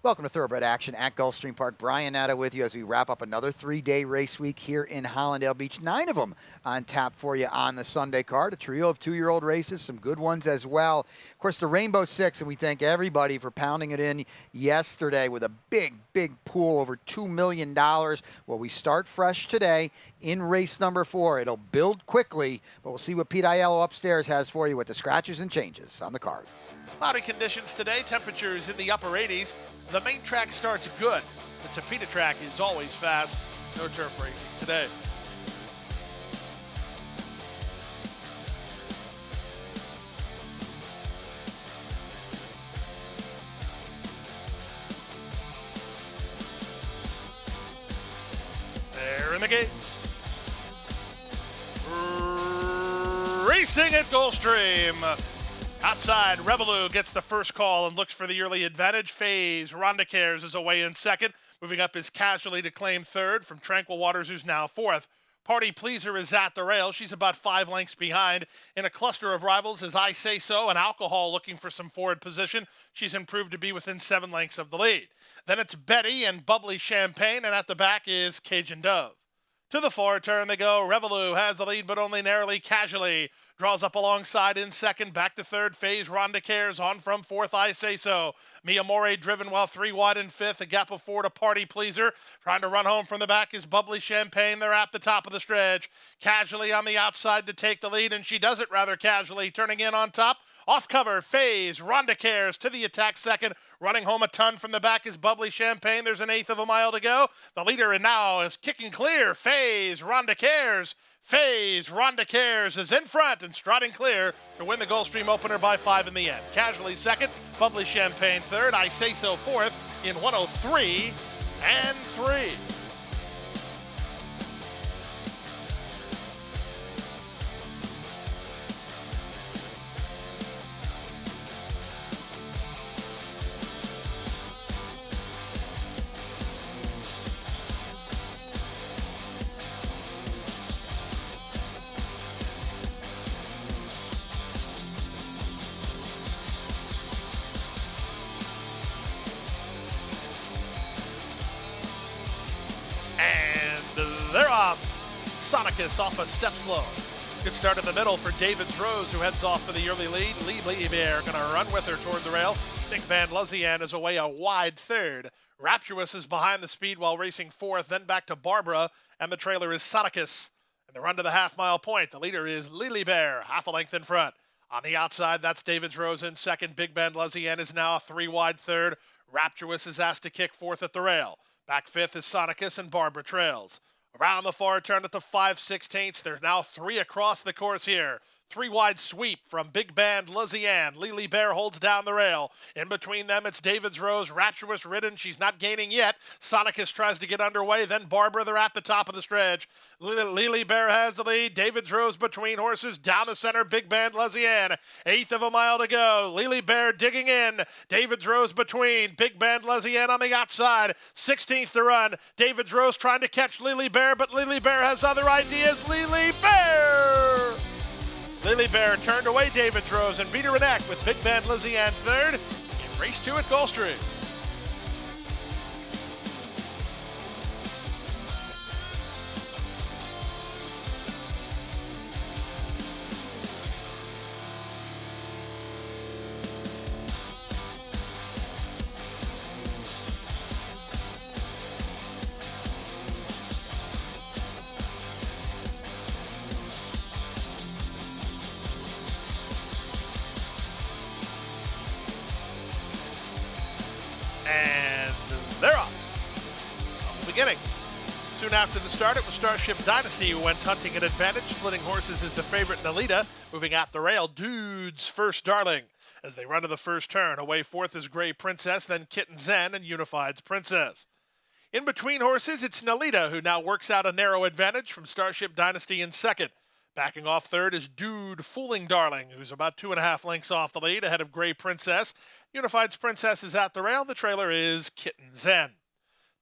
Welcome to Thoroughbred Action at Gulfstream Park. Brian Natta with you as we wrap up another three-day race week here in Hollandale Beach. 9 of them on tap for you on the Sunday card. A trio of 2-year-old races, some good ones as well. Of course, the Rainbow Six, and we thank everybody for pounding it in yesterday with a big pool over $2 million. Well, we start fresh today in race number 4. It'll build quickly, but we'll see what Pete Aiello upstairs has for you with the scratches and changes on the card. Cloudy conditions today, temperatures in the upper 80s. The main track starts good. The Tapeta track is always fast. No turf racing today. There in the gate. Racing at Gulfstream. Outside, Revelou gets the first call and looks for the early advantage. Phase Rondecares is away in second. Moving up is Casually to claim third from Tranquil Waters, who's now fourth. Party Pleaser is at the rail. She's about 5 lengths behind. In a cluster of rivals is I Say So and Alcohol looking for some forward position. She's improved to be within 7 lengths of the lead. Then it's Betty and Bubbly Champagne, and at the back is Cajun Dove. To the forward turn they go. Revelou has the lead, but only narrowly. Casually draws up alongside in second. Back to third. Phase Rondecares on from fourth. I Say So. Mia More driven while 3 wide in fifth. A gap of 4 to Party Pleaser. Trying to run home from the back is Bubbly Champagne. They're at the top of the stretch. Casually on the outside to take the lead, and she does it rather casually. Turning in on top. Off cover, Phase Rondecares to the attack second. Running home a ton from the back is Bubbly Champagne. There's an 1/8 of a mile to go. The leader and now is kicking clear. Phase Rondecares. Phase Rondecares is in front and striding clear to win the Gulfstream opener by 5 in the end. Casually second, Bubbly Champagne third. I Say So fourth in 1:03 and 3. They're off. Sonicus off a step slow. Good start in the middle for David's Rose, who heads off for the early lead. Lily Bear going to run with her toward the rail. Big Band Luzian is away a wide third. Rapturous is behind the speed while racing fourth. Then back to Barbara, and the trailer is Sonicus. And the run to the half-mile point. The leader is Lily Bear, half a length in front. On the outside, that's David's Rose in second. Big Band Luzian is now a 3 wide third. Rapturous is asked to kick fourth at the rail. Back fifth is Sonicus, and Barbara trails. Around the far turn at the 5/16. There's now 3 across the course here. 3 wide sweep from Big Band Luzian. Lily Bear holds down the rail. In between them, it's David's Rose. Rapturous ridden. She's not gaining yet. Sonicus tries to get underway. Then Barbara, they're at the top of the stretch. Lily Bear has the lead. David's Rose between horses. Down the center, Big Band Luzian. 1/8 of a mile to go. Lily Bear digging in. David's Rose between. Big Band Luzian on the outside. 16th to run. David's Rose trying to catch Lily Bear, but Lily Bear has other ideas. Lily Bear! Lily Bear turned away David's Rose and beat her in act with Big Band Luzian third in race 2 at Gulfstream. And they're off. From the beginning. Soon after the start, it was Starship Dynasty who went hunting an advantage. Splitting horses is the favorite Nalita. Moving at the rail, Dude's First Darling. As they run to the first turn, away fourth is Gray Princess, then Kitten Zen and Unified's Princess. In between horses, it's Nalita who now works out a narrow advantage from Starship Dynasty in second. Backing off third is Dude Fooling Darling, who's about 2.5 lengths off the lead, ahead of Gray Princess. Unified's Princess is at the rail. The trailer is Kitten Zen.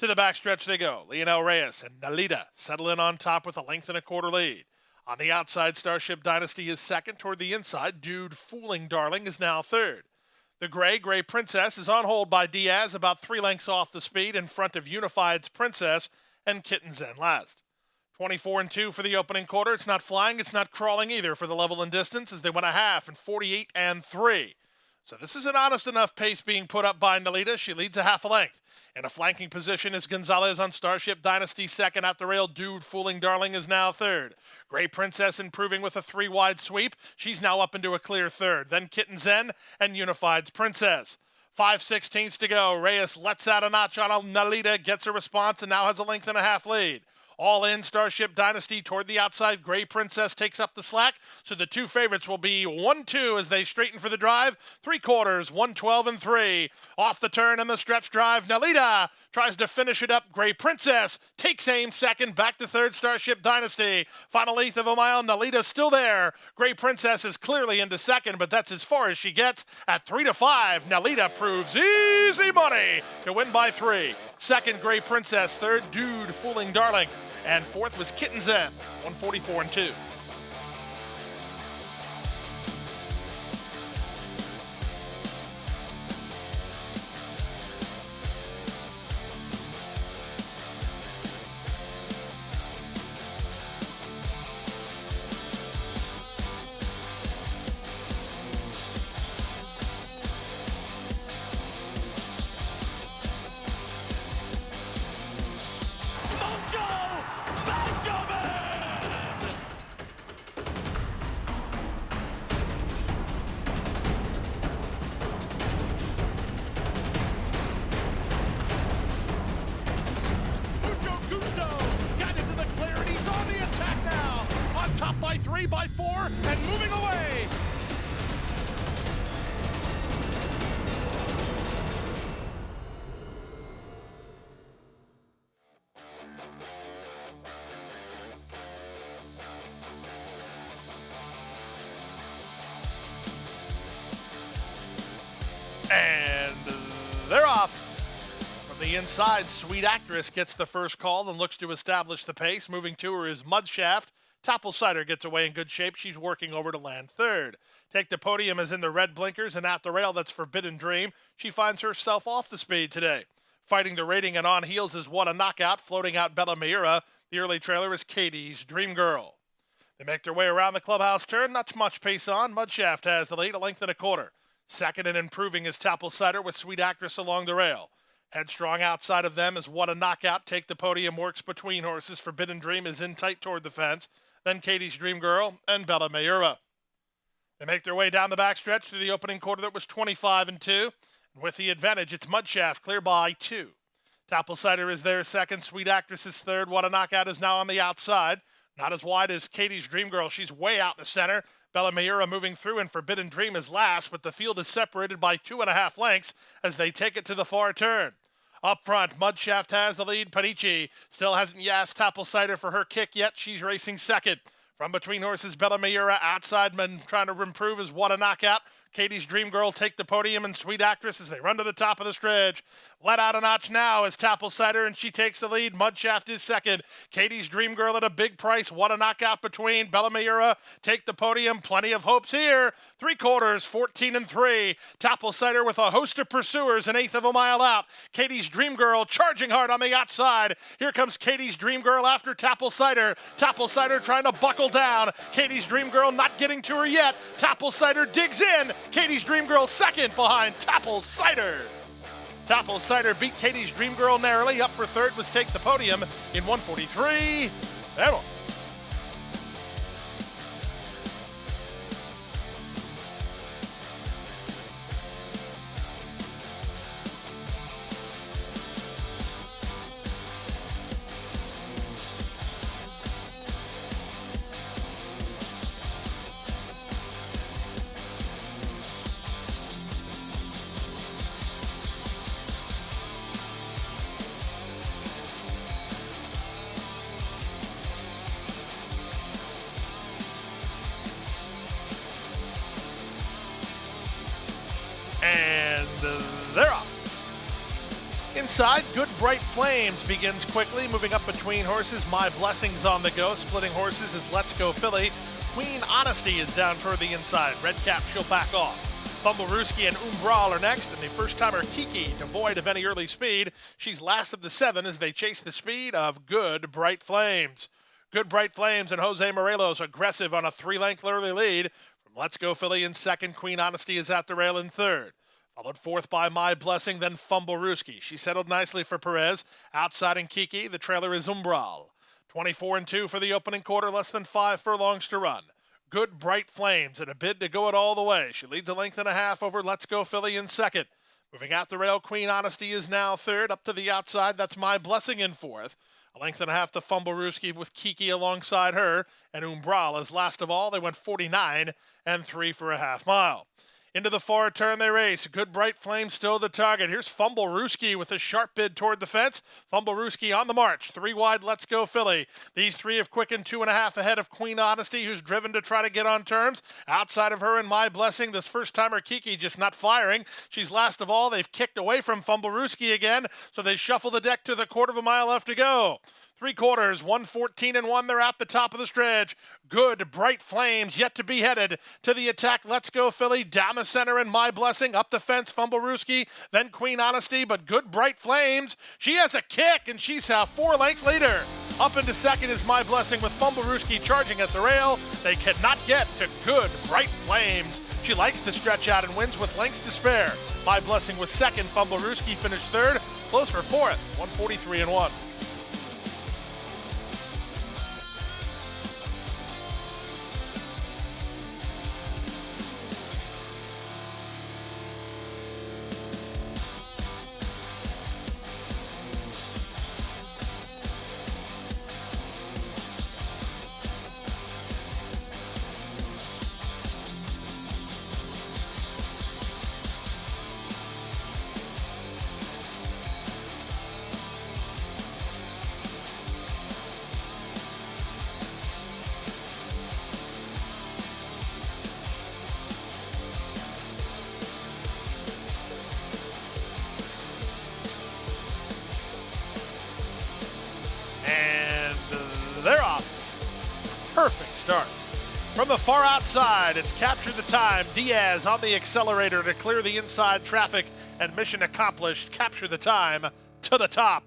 To the backstretch they go. Leonel Reyes and Nalita settle in on top with a 1.25 lead. On the outside, Starship Dynasty is second. Toward the inside, Dude Fooling Darling is now third. The Gray Princess is on hold by Diaz, about 3 lengths off the speed in front of Unified's Princess and Kitten Zen last. 24-2 for the opening quarter. It's not flying, it's not crawling either for the level and distance as they went a half in 48-3. So this is an honest enough pace being put up by Nalita. She leads a half a length. In a flanking position is Gonzalez on Starship Dynasty second. At the rail, Dude Fooling Darling is now third. Gray Princess improving with a 3-wide sweep. She's now up into a clear third. Then Kitten Zen and Unified's Princess. 5/16 to go. Reyes lets out a notch on Nalita, gets a response, and now has a length and a half lead. All in, Starship Dynasty toward the outside. Gray Princess takes up the slack, so the two favorites will be 1-2 as they straighten for the drive. 3/4, 112-3. Off the turn and the stretch drive, Nalita tries to finish it up. Gray Princess takes aim second, back to third, Starship Dynasty. Final 1/8 of a mile, Nalita's still there. Gray Princess is clearly into second, but that's as far as she gets. At 3-5, Nalita proves easy money to win by 3. Second, Gray Princess. Third, Dude Fooling Darling. And fourth was Kitten Zen, 144-2. By 3, by 4, and moving away. And they're off. From the inside, Sweet Actress gets the first call and looks to establish the pace. Moving to her is Mudshaft. Tapple Cider gets away in good shape. She's working over to land third. Take the Podium is in the red blinkers, and at the rail, that's Forbidden Dream. She finds herself off the speed today. Fighting the rating and on heels is What a Knockout, floating out Bella Miura. The early trailer is Katie's Dream Girl. They make their way around the clubhouse turn. Not much pace on. Mudshaft has the lead, a length and a quarter. Second and improving is Tapple Cider with Sweet Actress along the rail. Headstrong outside of them is What a Knockout. Take the Podium works between horses. Forbidden Dream is in tight toward the fence. Then Katie's Dream Girl and Bella Miura. They make their way down the backstretch through the opening quarter that was 25-2. And with the advantage, it's Mudshaft clear by 2. Tapple Cider is there second. Sweet Actress is third. What a Knockout is now on the outside. Not as wide as Katie's Dream Girl. She's way out in the center. Bella Miura moving through, and Forbidden Dream is last, but the field is separated by 2.5 lengths as they take it to the far turn. Up front, Mudshaft has the lead. Panici still hasn't asked Tapple Cider for her kick yet. She's racing second. From between horses, Bella Miura outside, man trying to improve is What a Knockout. Katie's Dream Girl take the Podium, and Sweet Actress as they run to the top of the stretch. Let out a notch now is Tapple Cider, and she takes the lead. Mudshaft is second. Katie's Dream Girl at a big price. What a Knockout between. Bella Miura take the Podium. Plenty of hopes here. 3/4, 14-3. Tapple Cider with a host of pursuers, an 1/8 of a mile out. Katie's Dream Girl charging hard on the outside. Here comes Katie's Dream Girl after Tapple Cider. Tapple Cider trying to buckle down. Katie's Dream Girl not getting to her yet. Tapple Cider digs in. Katie's Dream Girl second behind Tapple Cider. Tapple Cider beat Katie's Dream Girl narrowly. Up for third was Take the Podium in 143. And one. And they're off. Inside, Good Bright Flames begins quickly, moving up between horses. My Blessings on the go. Splitting horses is Let's Go Philly. Queen Honesty is down toward the inside. Red Cap, she'll back off. Fumblerooski and Umbral are next, and the first-timer Kiki, devoid of any early speed. She's last of the 7 as they chase the speed of Good Bright Flames. Good Bright Flames and Jose Morelos aggressive on a 3-length early lead. From Let's Go Philly in second, Queen Honesty is at the rail in third. Followed fourth by My Blessing, then Fumblerooski. She settled nicely for Perez. Outside in Kiki, the trailer is Umbral. 24-2 for the opening quarter, less than 5 furlongs to run. Good Bright Flames in a bid to go it all the way. She leads a length and a half over Let's Go Philly in second. Moving out the rail, Queen Honesty is now third. Up to the outside, that's My Blessing in fourth. A length and a half to Fumblerooski with Kiki alongside her. And Umbral is last of all. They went 49 and 3 for a half mile. Into the far turn they race. Good Bright Flame still the target. Here's Fumblerooski with a sharp bid toward the fence. Fumblerooski on the march. 3 wide, Let's Go Philly. These 3 have quickened 2.5 ahead of Queen Honesty, who's driven to try to get on terms. Outside of her and My Blessing, this first-timer Kiki just not firing. She's last of all. They've kicked away from Fumblerooski again, so they shuffle the deck to the 1/4 mile left to go. 3 quarters, 1:14 and 1. They're at the top of the stretch. Good Bright Flames yet to be headed to the attack. Let's Go Philly down the center and My Blessing up the fence. Fumblerooski, then Queen Honesty, but Good Bright Flames. She has a kick and she's a 4-length leader. Up into second is My Blessing with Fumblerooski charging at the rail. They cannot get to Good Bright Flames. She likes to stretch out and wins with lengths to spare. My Blessing was second. Fumblerooski finished third. Close for fourth. 1:43 and 1. They're off. Perfect start. From the far outside, it's Capture the Time. Diaz on the accelerator to clear the inside traffic, and mission accomplished. Capture the Time to the top.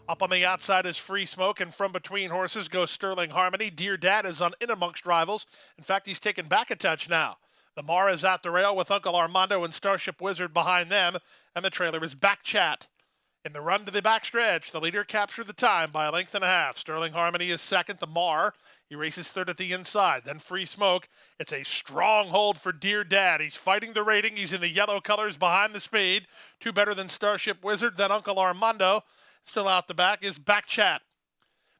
Up on the outside is Free Smoke, and from between horses goes Sterling Harmony. Dear Dad is on in amongst rivals. In fact, he's taken back a touch now. The Mar is at the rail with Uncle Armando and Starship Wizard behind them, and the trailer is Back Chat. In the run to the backstretch, the leader Captured the Time by a length and a half. Sterling Harmony is second. The Mar, he races third at the inside. Then Free Smoke. It's a strong hold for Dear Dad. He's fighting the rating. He's in the yellow colors behind the speed. 2 better than Starship Wizard. Then Uncle Armando. Still out the back is Back Chat.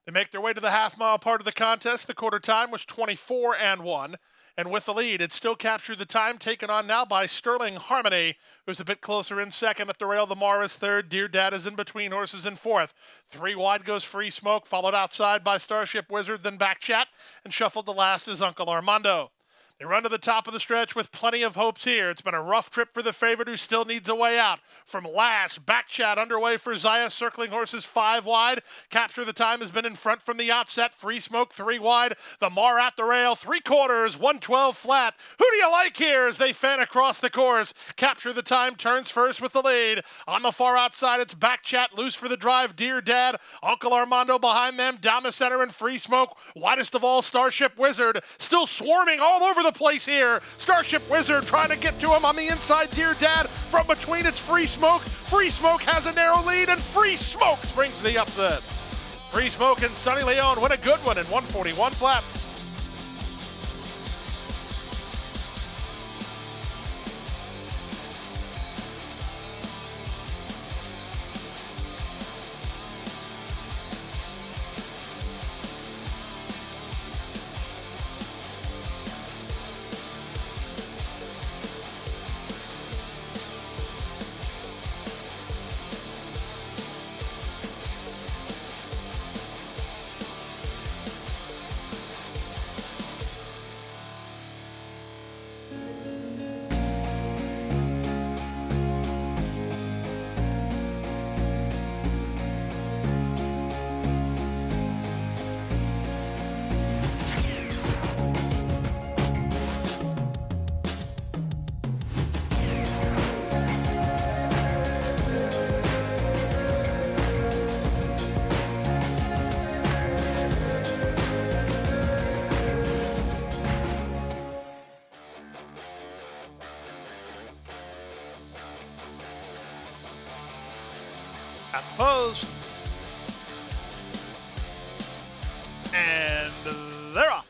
They make their way to the half-mile part of the contest. The quarter time was 24 and 1. And with the lead, it's still Captured the Time, taken on now by Sterling Harmony, who's a bit closer in second. At the rail, the Mar is third. Dear Dad is in between horses in fourth. 3 wide goes Free Smoke, followed outside by Starship Wizard, then Back Chat, and shuffled the last is Uncle Armando. They run to the top of the stretch with plenty of hopes here. It's been a rough trip for the favorite who still needs a way out. From last, Back Chat underway for Zaya, circling horses 5 wide. Capture the Time has been in front from the outset. Free Smoke 3 wide. The Mar at the rail, 3 quarters, 112 flat. Who do you like here as they fan across the course? Capture the Time turns first with the lead. On the far outside, it's Back Chat, loose for the drive. Dear Dad, Uncle Armando behind them, down the center and Free Smoke. Widest of all, Starship Wizard, still swarming all over the place here. Starship Wizard trying to get to him on the inside. Dear Dad, from between it's Free Smoke. Free Smoke has a narrow lead, and Free Smoke brings the upset. Free Smoke and Sonny Leone win a good one in 141 flat. At the post. And they're off.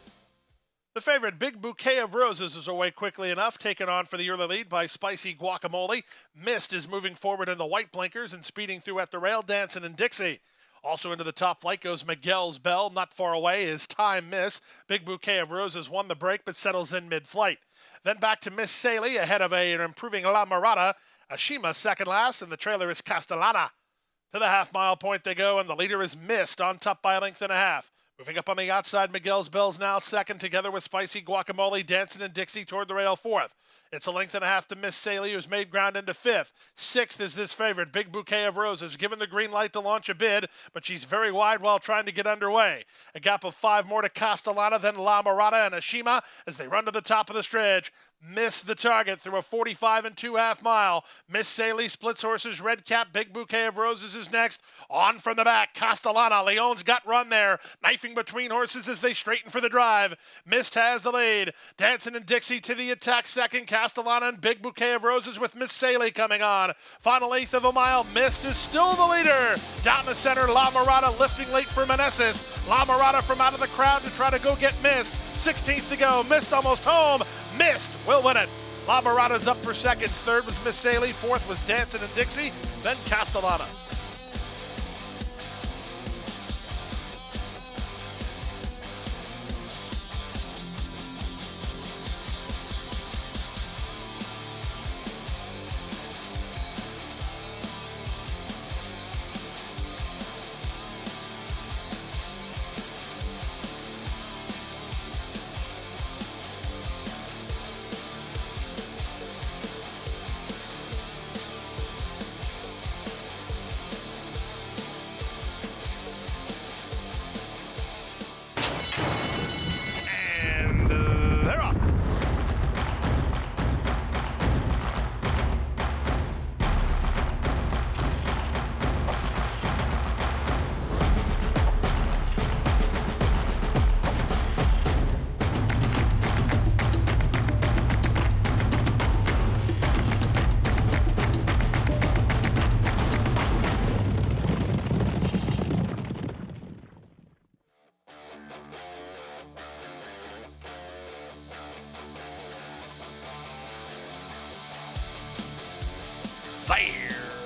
The favorite, Big Bouquet of Roses, is away quickly enough, taken on for the early lead by Spicy Guacamole. Mist is moving forward in the white blinkers and speeding through at the rail, Dancing and Dixie. Also into the top flight goes Miguel's Bell. Not far away is Time Miss. Big Bouquet of Roses won the break but settles in mid-flight. Then back to Miss Saley ahead of an improving La Mirada. Ashima second last, and the trailer is Castellana. To the half-mile point they go, and the leader is Mist, on top by a length and a half. Moving up on the outside, Miguel's Bell's now second, together with Spicy Guacamole, Dancing and Dixie toward the rail fourth. It's a length and a half to Miss Saley, who's made ground into fifth. Sixth is this favorite, Big Bouquet of Roses, given the green light to launch a bid, but she's very wide while trying to get underway. A gap of 5 more to Castellana, then La Mirada and Ashima as they run to the top of the stretch. Miss the target through a 45 and 2/2 mile. Miss Saley splits horses, Red Cap, Big Bouquet of Roses is next. On from the back, Castellana, Leon's got run there, knifing between horses as they straighten for the drive. Mist has the lead. Dancing and Dixie to the attack second, Castellana and Big Bouquet of Roses with Miss Saley coming on. Final eighth of a mile, Mist is still the leader. Down the center, La Mirada lifting late for Meneses. La Mirada from out of the crowd to try to go get Mist. 16th to go, Mist almost home. Mist will win it. La Mirada's up for seconds. Third was Miss Saley. Fourth was Dancing and Dixie. Then Castellana. They're off.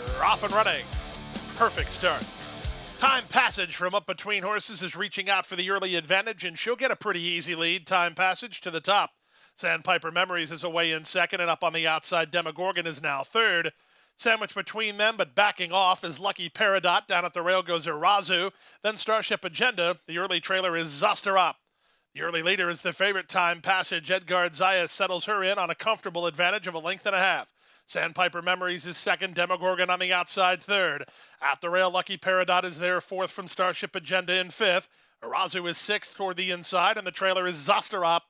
They're off and running. Perfect start. Time Passage from up between horses is reaching out for the early advantage, and she'll get a pretty easy lead. Time Passage to the top. Sandpiper Memories is away in second, and up on the outside, Demogorgon is now third. Sandwiched between them, but backing off, is Lucky Peridot. Down at the rail goes Irazu. Then Starship Agenda. The early trailer is Zosterop. The early leader is the favorite, Time Passage. Edgard Zayas settles her in on a comfortable advantage of a length and a half. Sandpiper Memories is second, Demogorgon on the outside third. At the rail, Lucky Peridot is there, fourth from Starship Agenda in fifth. Irazu is sixth toward the inside, and the trailer is Zosterop.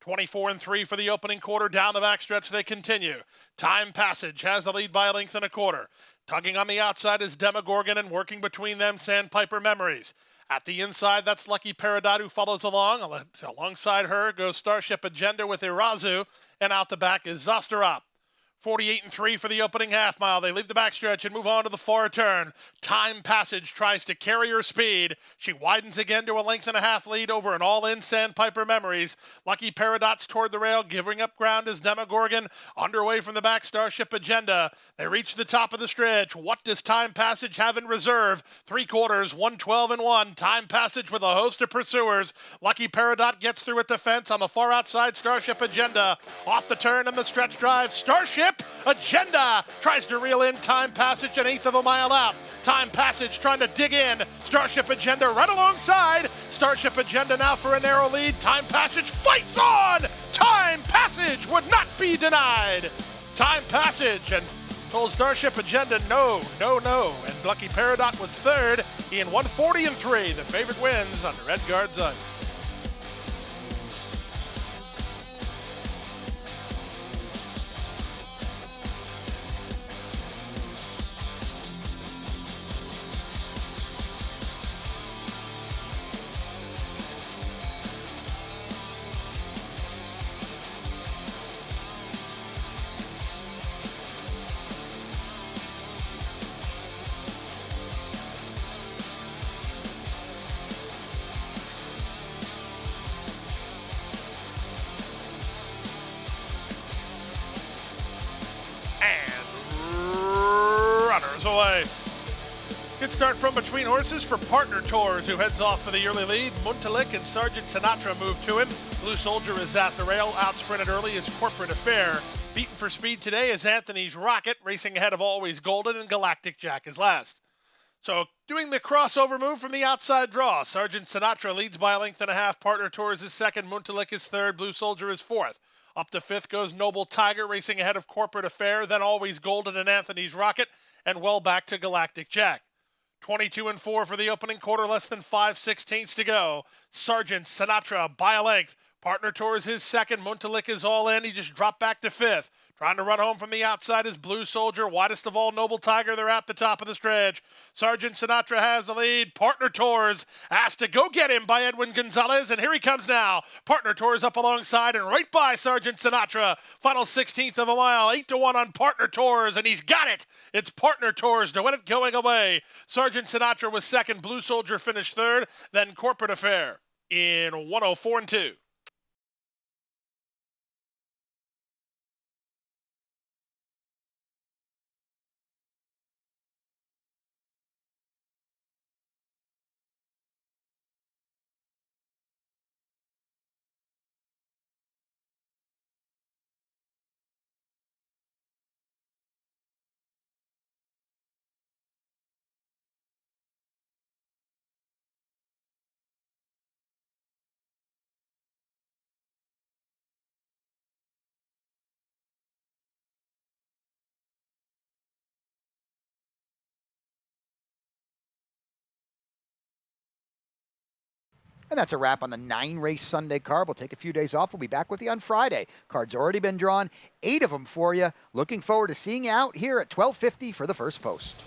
24 and 3 for the opening quarter. Down the backstretch they continue. Time Passage has the lead by a length and a quarter. Tugging on the outside is Demogorgon, and working between them, Sandpiper Memories. At the inside, that's Lucky Peridot who follows along. Alongside her goes Starship Agenda with Irazu, and out the back is Zosterop. 48 and 3 for the opening half mile. They leave the backstretch and move on to the far turn. Time Passage tries to carry her speed. She widens again to a length and a half lead over an all-in Sandpiper Memories. Lucky Peridot's toward the rail, giving up ground as Demogorgon. Underway from the back, Starship Agenda. They reach the top of the stretch. What does Time Passage have in reserve? 3/4, 112 and 1. Time Passage with a host of pursuers. Lucky Peridot gets through at the fence on the far outside. Starship Agenda off the turn and the stretch drive. Starship Agenda tries to reel in Time Passage, an eighth of a mile out. Time Passage trying to dig in. Starship Agenda right alongside. Starship Agenda now for a narrow lead. Time Passage fights on. Time Passage would not be denied. Time Passage and told Starship Agenda no, no, no. And Lucky Peridot was third in 140 and 3. The favorite wins under Edgard Zayas. underway. Good start from between horses for Partner Tours, who heads off for the early lead. Muntalik and Sergeant Sinatra move to him. Blue Soldier is at the rail. Outsprinted early is Corporate Affair. Beaten for speed today is Anthony's Rocket, racing ahead of Always Golden, and Galactic Jack is last. So doing the crossover move from the outside draw. Sergeant Sinatra leads by a length and a half. Partner Tours is second. Muntalik is third. Blue Soldier is fourth. Up to fifth goes Noble Tiger, racing ahead of Corporate Affair, then Always Golden and Anthony's Rocket, and well back to Galactic Jack. 22 and 4 for the opening quarter, less than 5/16 to go. Sergeant Sinatra by a length. Partner Tours is second. Muntalik is all in. He just dropped back to fifth. Trying to run home from the outside is Blue Soldier. Widest of all, Noble Tiger. They're at the top of the stretch. Sergeant Sinatra has the lead. Partner Tours asked to go get him by Edwin Gonzalez, and here he comes now. Partner Tours up alongside and right by Sergeant Sinatra. Final 16th of a mile, 8-1 on Partner Tours, and he's got it. It's Partner Tours to win it going away. Sergeant Sinatra was second. Blue Soldier finished third. Then Corporate Affair in 104 and 2. And that's a wrap on the 9-race Sunday card. We'll take a few days off. We'll be back with you on Friday. Cards already been drawn, 8 of them for you. Looking forward to seeing you out here at 12:50 for the first post.